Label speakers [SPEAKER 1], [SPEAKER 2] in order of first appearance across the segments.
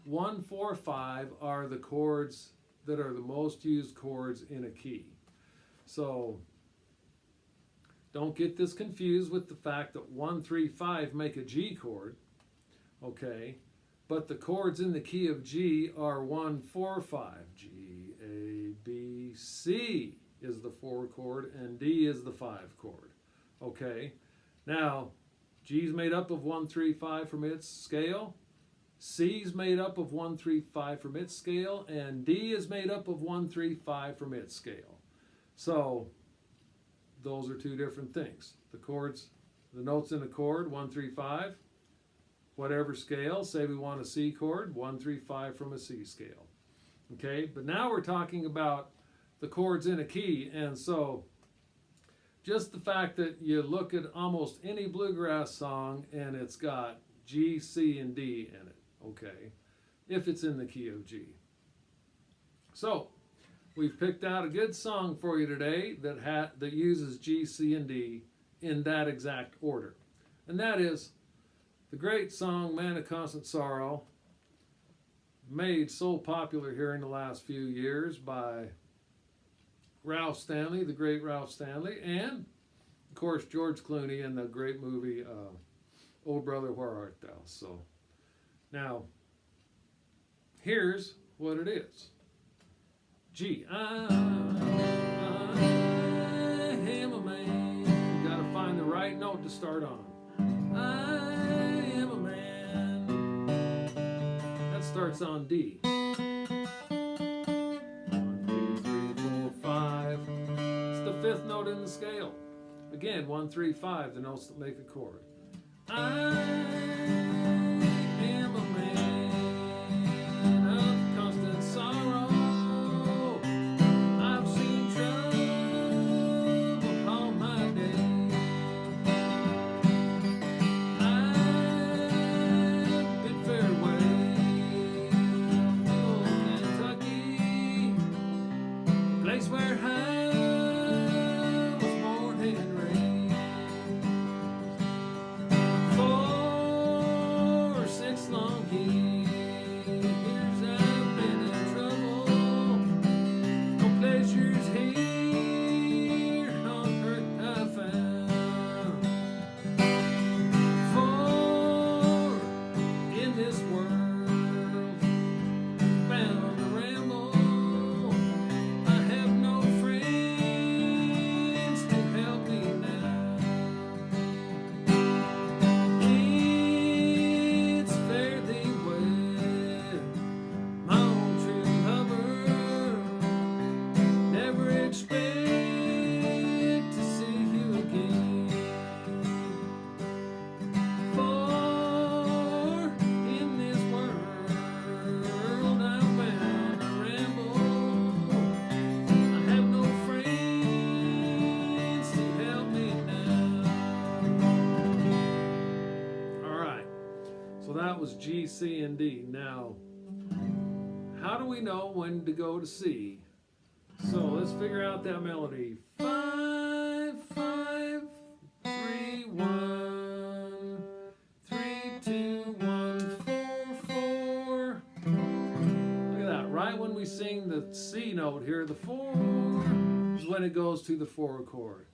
[SPEAKER 1] 1, 4, 5 are the chords that are the most used chords in a key. So don't get this confused with the fact that 1, 3, 5 make a G chord, okay? But the chords in the key of G are 1, 4, 5. G, A, B, C is the 4 chord, and D is the 5 chord, okay? Now, G is made up of 1, 3, 5 from its scale. C is made up of 1, 3, 5 from its scale, and D is made up of 1, 3, 5 from its scale. So those are two different things. The chords, the notes in a chord, 1, 3, 5, whatever scale. Say we want a C chord, 1, 3, 5 from a C scale. Okay, but now we're talking about the chords in a key, and so just the fact that you look at almost any bluegrass song and it's got G, C, and D in it, okay, if it's in the key of G. So we've picked out a good song for you today that uses G, C, and D in that exact order. And that is the great song, Man of Constant Sorrow, made so popular here in the last few years by Ralph Stanley, the great Ralph Stanley, and, of course, George Clooney in the great movie, Oh Brother, Where Art Thou? So, now, here's what it is. G, I am a man. You gotta find the right note to start on. I am a man. That starts on D. 1, 2, 3, 4, 5. It's the 5th note in the scale. Again, 1, 3, 5, the notes that make a chord. I am a man of constant sorrow. I've seen trouble all my days. I've bid farewell to old Kentucky, place where I was born and raised. 4 or 6 long years I've been in trouble. No pleasures here on earth I found. For in this world bound to ramble, I have no friends to help me now. It's fare thee well, my own true lover. Never expect to see you again. For in this world I'm bound to ramble. I have no friends to help me now. All right, so that was G, C, and D. Now, how do we know when to go to C? So let's figure out that melody. 5, 5, 3, 1, 3, 2, 1, 4, 4. Look at that. Right when we sing the C note here, the 4 is when it goes to the 4 chord.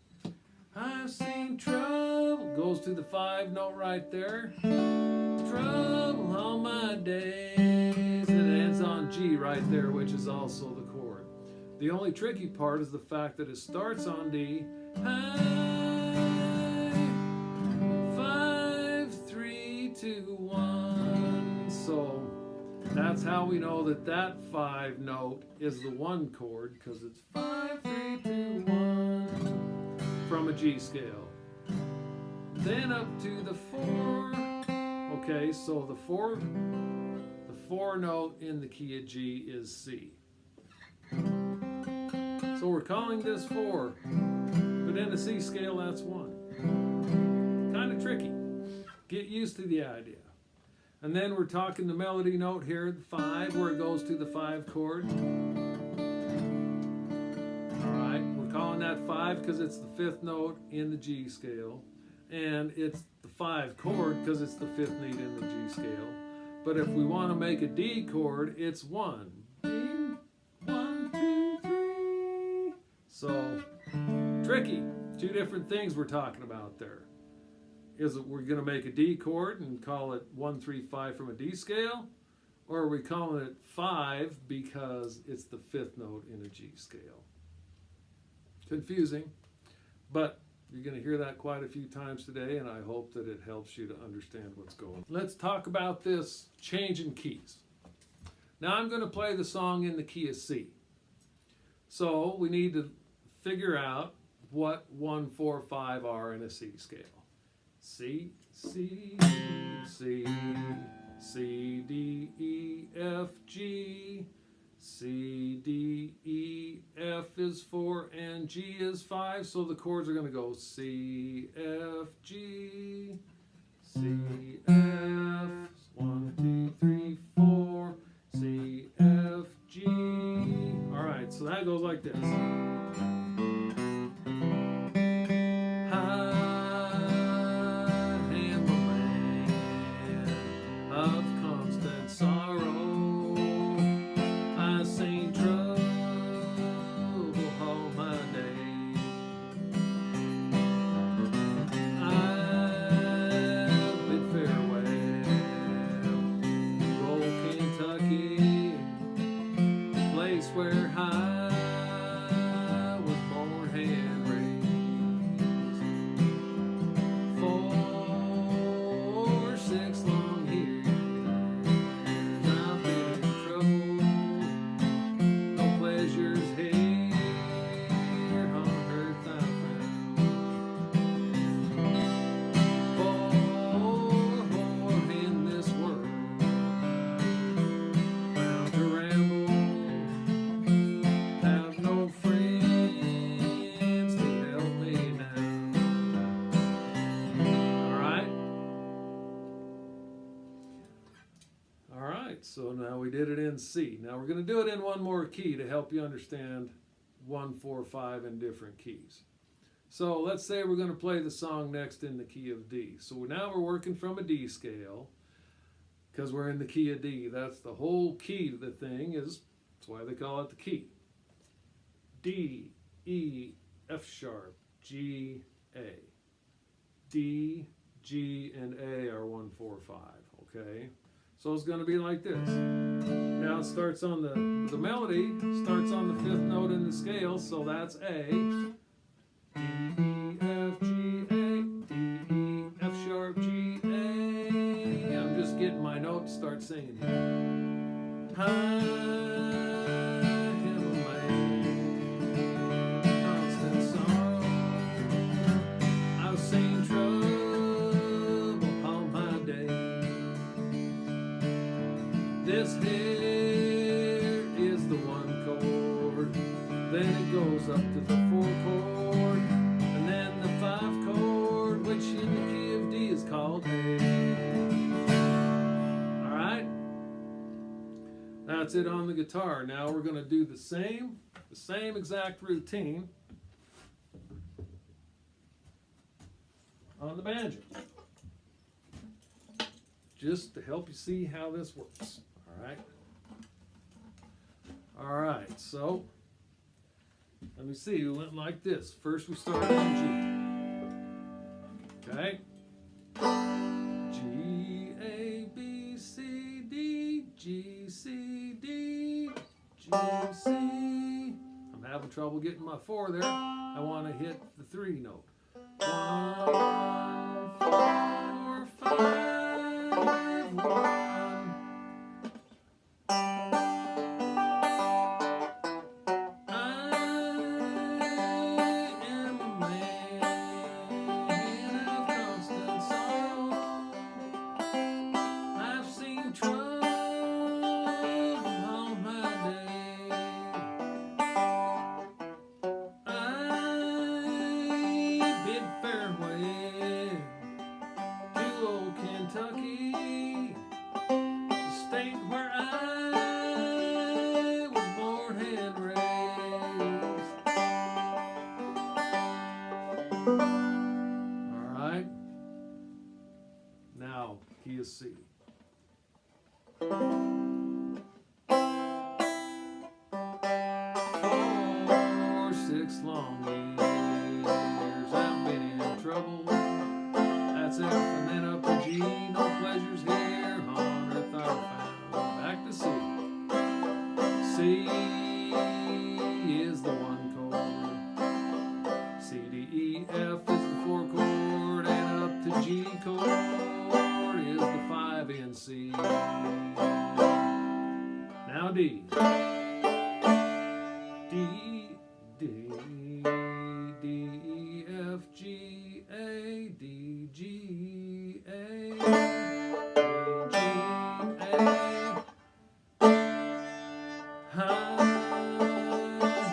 [SPEAKER 1] I've seen trouble, goes to the 5 note right there. Trouble all my days. It ends on G right there, which is also the chord. The only tricky part is the fact that it starts on D. High, 5, 3, 2, 1. So that's how we know that that 5 note is the 1 chord, because it's 5, 3, 2, 1 from a G scale. Then up to the 4. Okay, so the 4 note in the key of G is C. So we're calling this 4, but in the C scale that's 1. Kind of tricky. Get used to the idea. And then we're talking the melody note here, the 5, where it goes to the 5 chord. Alright, we're calling that 5 because it's the 5th note in the G scale. And it's the 5 chord because it's the 5th note in the G scale. But if we want to make a D chord, it's 1. D, 1, 2, 3. So, tricky. Two different things we're talking about there. Is it we're going to make a D chord and call it 1, 3, 5 from a D scale? Or are we calling it 5 because it's the 5th note in a G scale? Confusing, but you're going to hear that quite a few times today, and I hope that it helps you to understand what's going on. Let's talk about this change in keys. Now I'm going to play the song in the key of C. So we need to figure out what 1, 4, 5 are in a C scale. C, C, C, C, D, E, F, G. C, D, E, F is 4, and G is 5, so the chords are going to go C, F, G, C, F, 1, 2, 3, 4, C, F, G. Alright, so that goes like this. Where I was born and raised. 4, 6 long years I've been in trouble. No pleasures here on earth I found. 4 in this world bound to ramble. So now we did it in C. Now we're going to do it in one more key to help you understand 1, 4, 5 in different keys. So let's say we're going to play the song next in the key of D. So now we're working from a D scale because we're in the key of D. That's the whole key of the thing. That's why they call it the key. D, E, F sharp, G, A. D, G, and A are 1, 4, 5. Okay? So it's going to be like this. Now it starts on the melody starts on the 5th note in the scale, so that's A. D, E, F, G, A. D, E, F sharp, G, A. I'm just getting my note to start singing here. This here is the 1 chord, then it goes up to the 4 chord, and then the 5 chord, which in the key of D is called A. Alright? That's it on the guitar. Now we're going to do the same exact routine on the banjo. Just to help you see how this works. All right, so let me see, we went like this. First we started on G. Okay? G, A, B, C, D, G, C, D, G, C. I'm having trouble getting my 4 there. I want to hit the 3 note. 1, 4, 5, 1. Farewell. For 6 long years I've been in trouble. That's F and then up to G. No pleasures here on earth are found. Back to C. C is the 1 chord. C, D, E, F is the 4 chord. And up to G chord is the 5 in C. Now D. D, D, D, E, F, G, A, D, G, A, D, G, A. I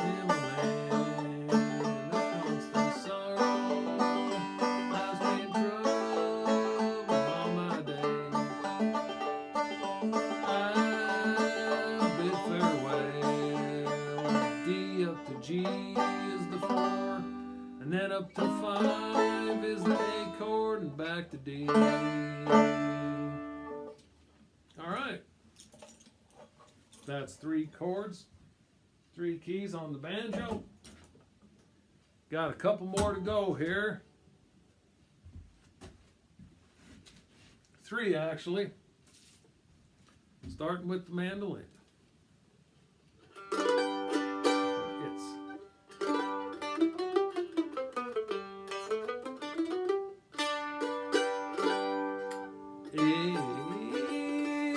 [SPEAKER 1] am a man of constant sorrow. I've been trouble all my days. I bid farewell. D up to G is the 4, and then up to 5 is the A chord, and back to D. All right. That's 3 chords, 3 keys on the banjo. Got a couple more to go here. 3 actually. Starting with the mandolin.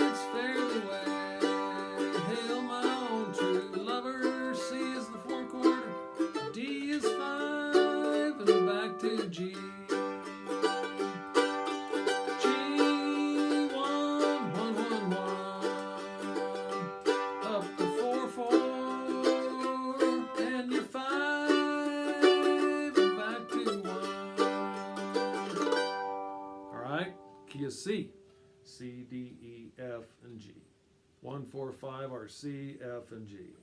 [SPEAKER 1] It's fairly well. Hail my own true lover. C is the 4 chord. D is 5 and back to G. G 1 1 1 1 up to 4 4 and you're 5 and back to 1. All right, key is C. C, D, E, F, and G. 1 4 5 are C, F, and G.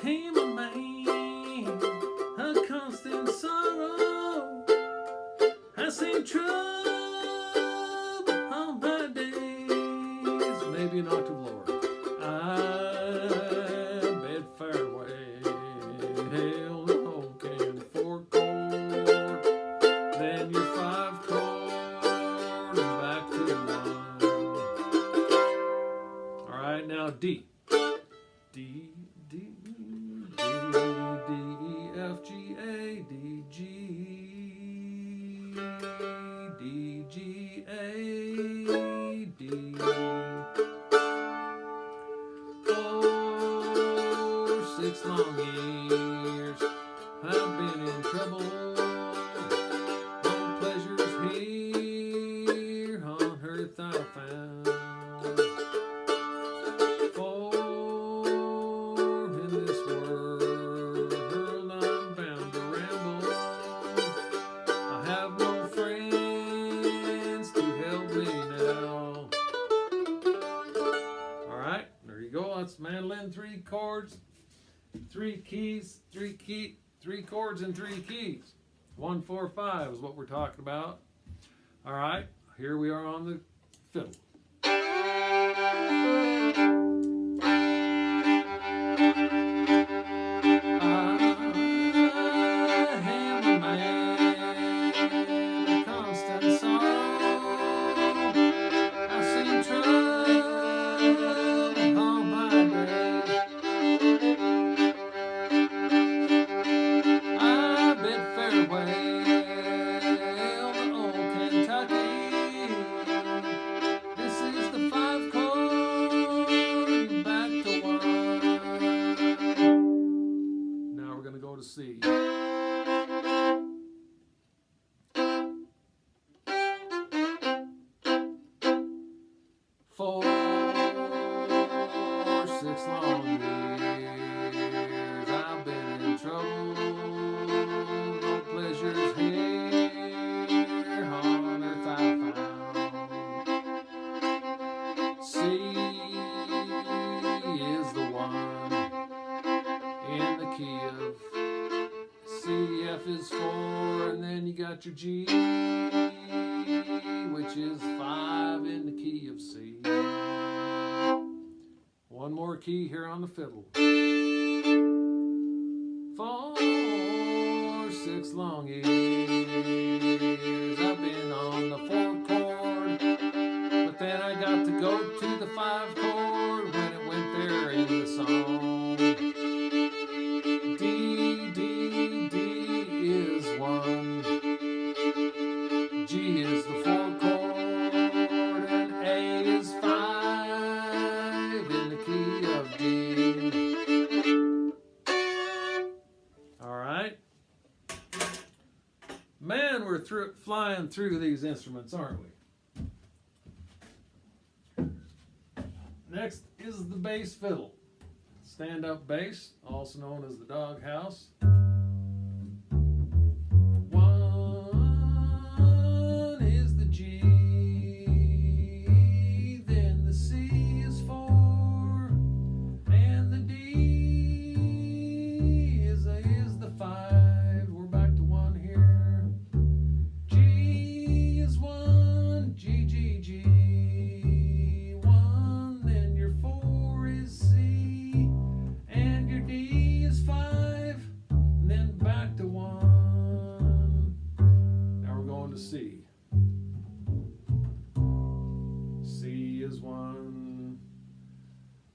[SPEAKER 1] I am a man of constant sorrow. I seen trouble on my days. Maybe an octave lower. I bid farewell. Hail the home can 4 chord. Then your 5 chord and back to 1. All right, now D. D, D, D, D, E, F, G, A, D, G, D, G, A, D. For 6 long years I've been in trouble. No pleasures here on earth I found. That's mandolin, 3 chords, 3 keys, 3 chords and 3 keys. 1 4 5 is what we're talking about. All right, here we are on the fiddle. C. For 6 long years I've been in trouble. No pleasures here on earth I found. C is the 1 in the key of C, F is 4, and then you got your G, which is 5 in the key of C. One more key here on the fiddle. 4, 6 long years I've been on the 4 chord, but then I got to go to the 5 chord when it went there in the song. D, D, D is 1, G is the 4 chord, and A is 5 in the key of D. Alright. Man, we're flying through these instruments, aren't we? Next is the bass fiddle. Stand-up bass, also known as the dog house. 1 is the G, then the C is 4, and the D is the 5. We're back to 1 here. G is 1, G, G, G, 1, then your 4 is C, and your D is 5, and then back to 1. Now we're going to C. C is 1,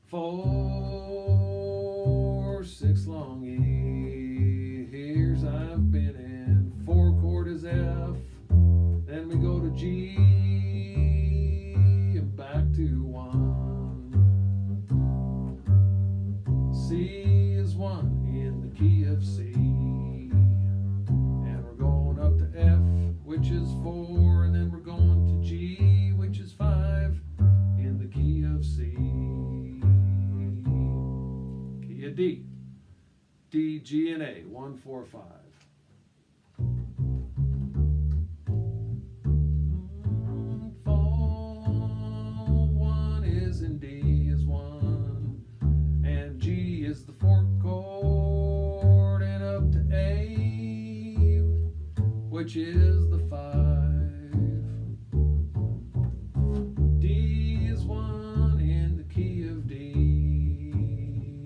[SPEAKER 1] 4, 6 long years I've been in. 4 chord is F, then we go to G and back to 1. C is 1 in the key of C, and we're going up to F, which is 4, and then we're going to G, which is 5 in the key of C. Key of D. D, G, and A. 1, 4, 5. 1 is in D is 1, and G is the 4 chord, and up to A, which is the 5. D is 1 in the key of D,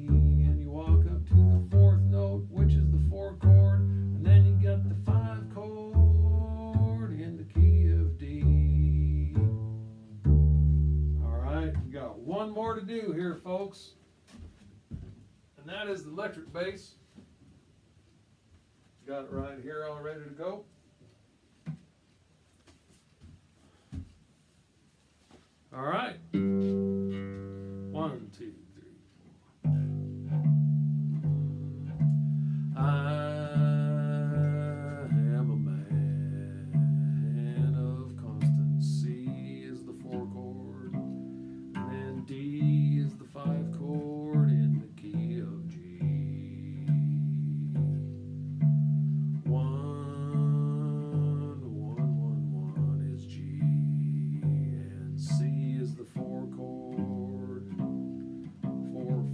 [SPEAKER 1] and you walk up to the 4th note, which is the 4 chord, and then you got the 5 chord in the key of D. Alright, we got one more to do here, folks, and that is the electric bass. Got it right here all ready to go. All right. 1, 2, 3, 4. I am a man of constant. C is the 4 chord, and then D is the 5 chord in the key of G. 1, 1, 1, 1 is G, and C is the 4 chord, 4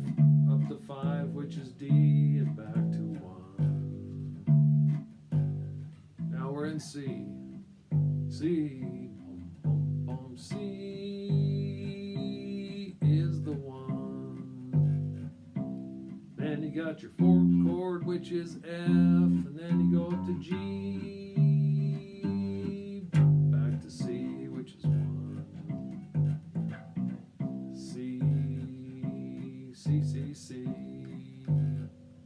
[SPEAKER 1] up to 5, which is D, and back to 1. Now we're in C. C, boom, boom, boom. C is the 1. Then you got your 4 chord, which is F, and then you go up to G, back to C, which is 1. C, C, C, C.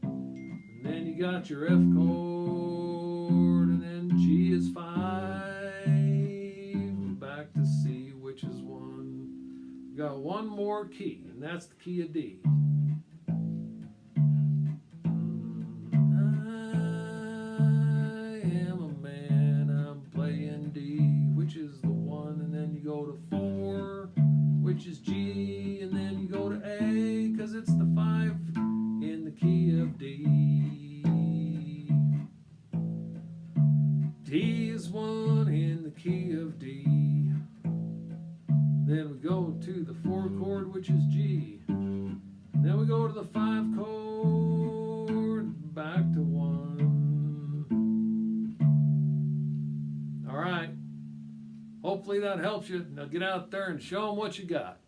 [SPEAKER 1] And then you got your F chord, and then G is 5, back to C, which is 1. You got one more key, and that's the key of D. I am a man, I'm playing D, which is the 1, and then you go to 4, which is G, and then you go to A, because it's the 5 in the key of D. D is 1 in the key of D. Then we go to the 4 chord, which is G. Then we go to the 5 chord, back to 1. hopefully that helps you. Now get out there and show them what you got.